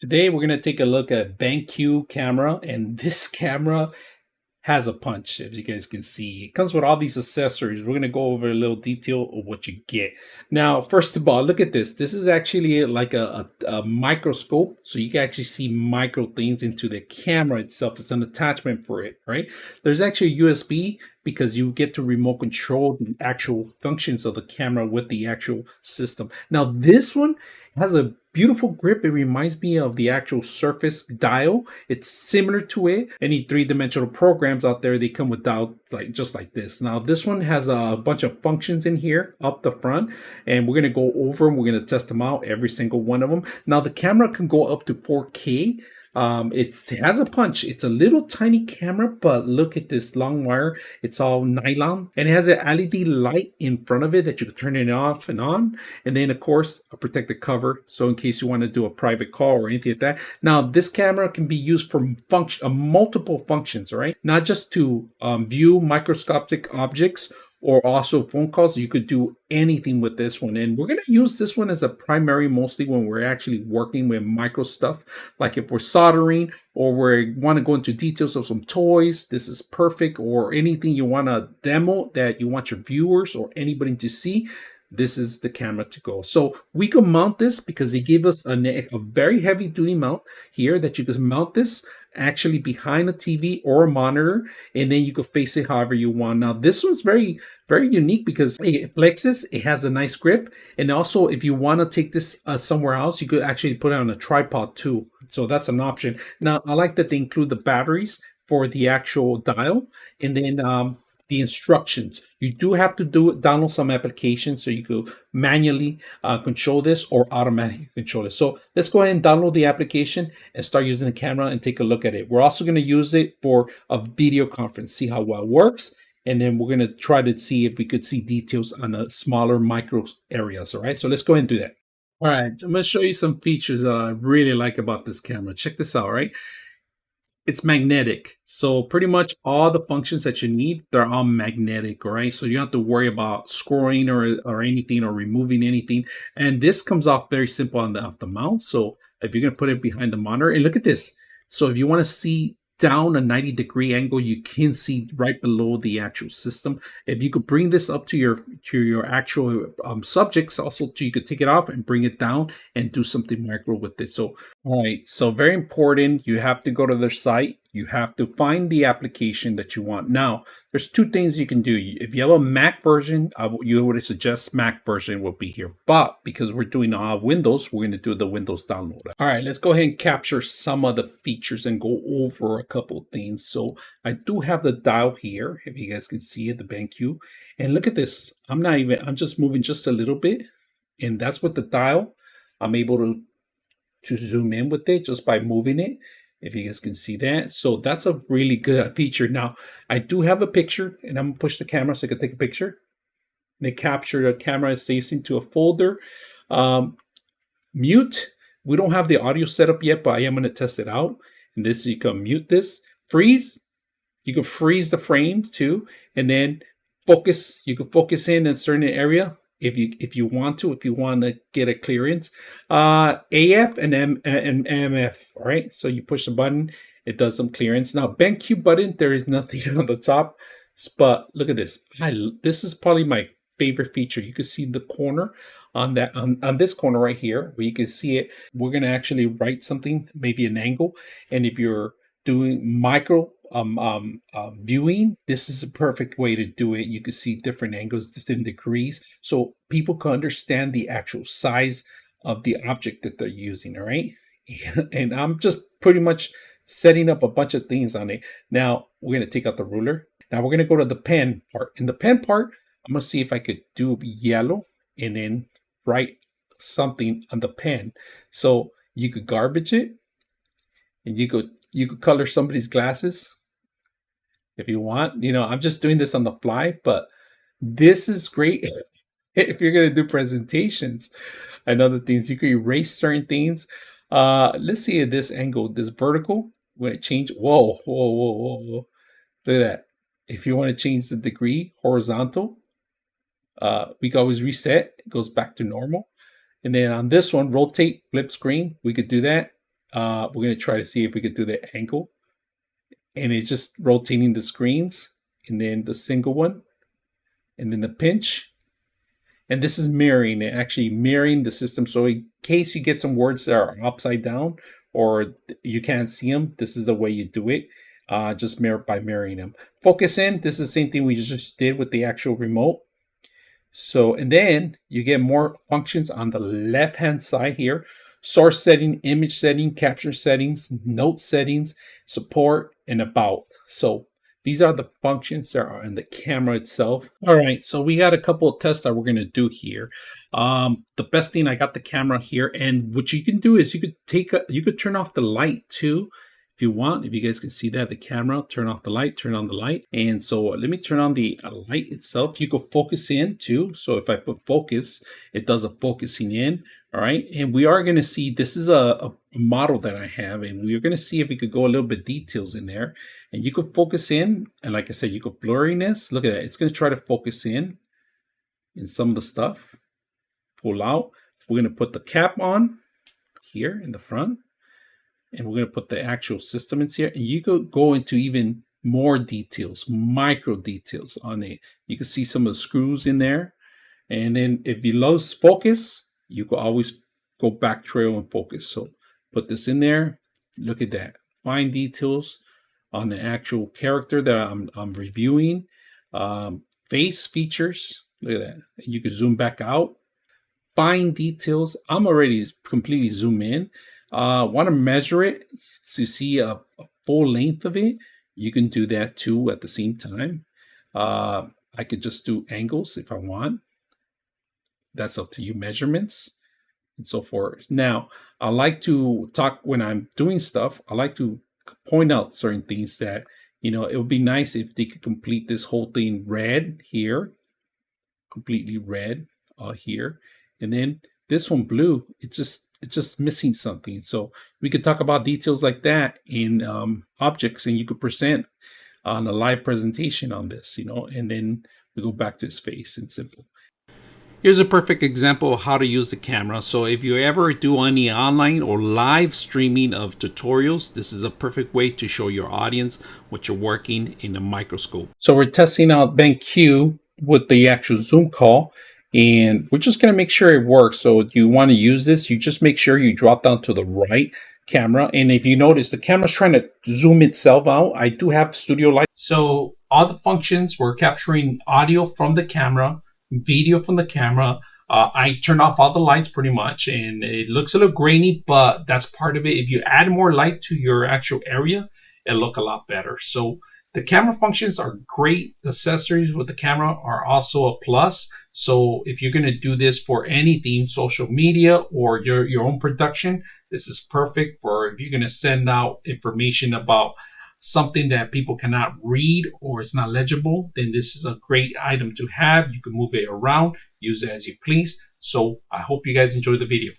Today we're going to take a look at BenQ camera, and this camera has a punch, as you guys can see. It comes with all these accessories. We're going to go over a little detail of what you get. Now, first of all, look at this. This is actually like a microscope, so you can actually see micro things into the camera itself. It's an attachment for it, right? There's actually a USB because you get to remote control the actual functions of the camera with the actual system. Now, this one has a beautiful grip. It reminds me of the actual Surface dial. It's similar to it. Any three-dimensional programs out there, they come with dial just like this. Now, this one has a bunch of functions in here up the front, and we're going to go over them. We're going to test them out, every single one of them. Now, the camera can go up to 4K. It has a punch. It's a little tiny camera, but look at this long wire. It's all nylon, and it has an LED light in front of it that you can turn it off and on. And then, of course, a protective cover, so in case you want to do a private call or anything like that. Now, this camera can be used for multiple functions, all right? Not just to view microscopic objects or also phone calls. You could do anything with this one, and we're going to use this one as a primary mostly when we're actually working with micro stuff, like if we're soldering or we want to go into details of some toys. This is perfect. Or anything you want to demo that you want your viewers or anybody to see, this is the camera to go. So we can mount this because they give us a very heavy duty mount here that you can mount this actually behind a TV or a monitor, and then you can face it however you want. Now, this one's very unique because it flexes, it has a nice grip, and also if you want to take this somewhere else, you could actually put it on a tripod too. So that's an option. Now, I like that they include the batteries for the actual dial, and then the instructions. You do have to download some applications so you could manually control this or automatically control it. So let's go ahead and download the application and start using the camera and take a look at it. We're also going to use it for a video conference, see how well it works. And then we're going to try to see if we could see details on the smaller micro areas. All right, so let's go ahead and do that. All right, I'm going to show you some features that I really like about this camera. Check this out, all right? It's magnetic. So pretty much all the functions that you need, they're all magnetic, all right? So you don't have to worry about screwing or anything or removing anything. And this comes off very simple off the mount. So if you're going to put it behind the monitor, and look at this. So if you want to see down a 90-degree angle, you can see right below the actual system. If you could bring this up to your actual subjects, also you could take it off and bring it down and do something micro with it. So all right, so very important, you have to go to their site. You have to find the application that you want. Now, there's two things you can do. If you have a Mac version, you would suggest Mac version will be here. But because we're doing Windows, we're going to do the Windows download. All right, let's go ahead and capture some of the features and go over a couple of things. So I do have the dial here, if you guys can see it, the BenQ. And look at this. I'm just moving just a little bit. And that's with the dial. I'm able to zoom in with it just by moving it, if you guys can see that. So that's a really good feature. Now, I do have a picture, and I'm gonna push the camera so I can take a picture. And it capture the camera, it saves into a folder. Mute, we don't have the audio set up yet, but I am going to test it out. And this, you can mute this. Freeze, you can freeze the frames too. And then focus, you can focus in a certain area if you want to get a clearance. AF and MF, all right? So you push the button, it does some clearance. Now, BenQ button, there is nothing on the top, but look at this. This is probably my favorite feature. You can see the corner on this corner right here where you can see it. We're going to actually write something, maybe an angle. And if you're doing micro viewing, this is a perfect way to do it. You can see different angles, different degrees, so people can understand the actual size of the object that they're using. All right. And I'm just pretty much setting up a bunch of things on it. Now we're going to take out the ruler. Now we're going to go to the pen part. In the pen part, I'm going to see if I could do yellow and then write something on the pen. So you could garbage it, and you could color somebody's glasses if you want. You know, I'm just doing this on the fly, but this is great if you're going to do presentations and other things. You can erase certain things. Let's see at this angle, this vertical, when it change. Whoa. Look at that. If you want to change the degree horizontal, we can always reset. It goes back to normal. And then on this one, rotate, flip screen, we could do that. We're going to try to see if we could do the angle. And it's just rotating the screens, and then the single one, and then the pinch. And this is mirroring it, actually mirroring the system. So in case you get some words that are upside down or you can't see them, this is the way you do it. Just mirror by mirroring them. Focus in, this is the same thing we just did with the actual remote. So, and then you get more functions on the left hand side here. Source setting, image setting, capture settings, note settings, support, and about. So these are the functions that are in the camera itself. All right, so we got a couple of tests that we're going to do here. The best thing, I got the camera here, and what you can do is you could turn off the light too. If you want, if you guys can see that, the camera, turn off the light, turn on the light. And so let me turn on the light itself. You go focus in too. So if I put focus, it does a focusing in. All right. And we are going to see, this is a model that I have, and we're going to see if we could go a little bit details in there. And you could focus in. And like I said, you could blurriness. Look at that. It's going to try to focus in some of the stuff. Pull out. We're going to put the cap on here in the front. And we're going to put the actual system in here, and you could go into even more details, micro details on it. You can see some of the screws in there. And then if you lose focus, you can always go back trail and focus. So put this in there. Look at that. Fine details on the actual character that I'm reviewing. Face features. Look at that. You can zoom back out. Fine details. I'm already completely zoom in. Want to measure it to see a full length of it, you can do that too at the same time. I could just do angles if I want. That's up to you, measurements and so forth. Now, I like to talk when I'm doing stuff. I like to point out certain things that, it would be nice if they could complete this whole thing red here, completely red here, and then this one blue. It's just missing something. So we could talk about details like that in objects, and you could present on a live presentation on this, and then we go back to his face and simple. Here's a perfect example of how to use the camera. So if you ever do any online or live streaming of tutorials, this is a perfect way to show your audience what you're working in a microscope. So we're testing out BenQ with the actual Zoom call, and we're just going to make sure it works. So if you want to use this, you just make sure you drop down to the right camera. And if you notice, the camera's trying to zoom itself out. I do have studio light. So all the functions, we're capturing audio from the camera, video from the camera. I turn off all the lights pretty much, and it looks a little grainy, but that's part of it. If you add more light to your actual area, it'll look a lot better. So the camera functions are great. Accessories with the camera are also a plus. So if you're going to do this for anything, social media or your own production, this is perfect for if you're going to send out information about something that people cannot read or it's not legible, then this is a great item to have. You can move it around, use it as you please. So I hope you guys enjoyed the video.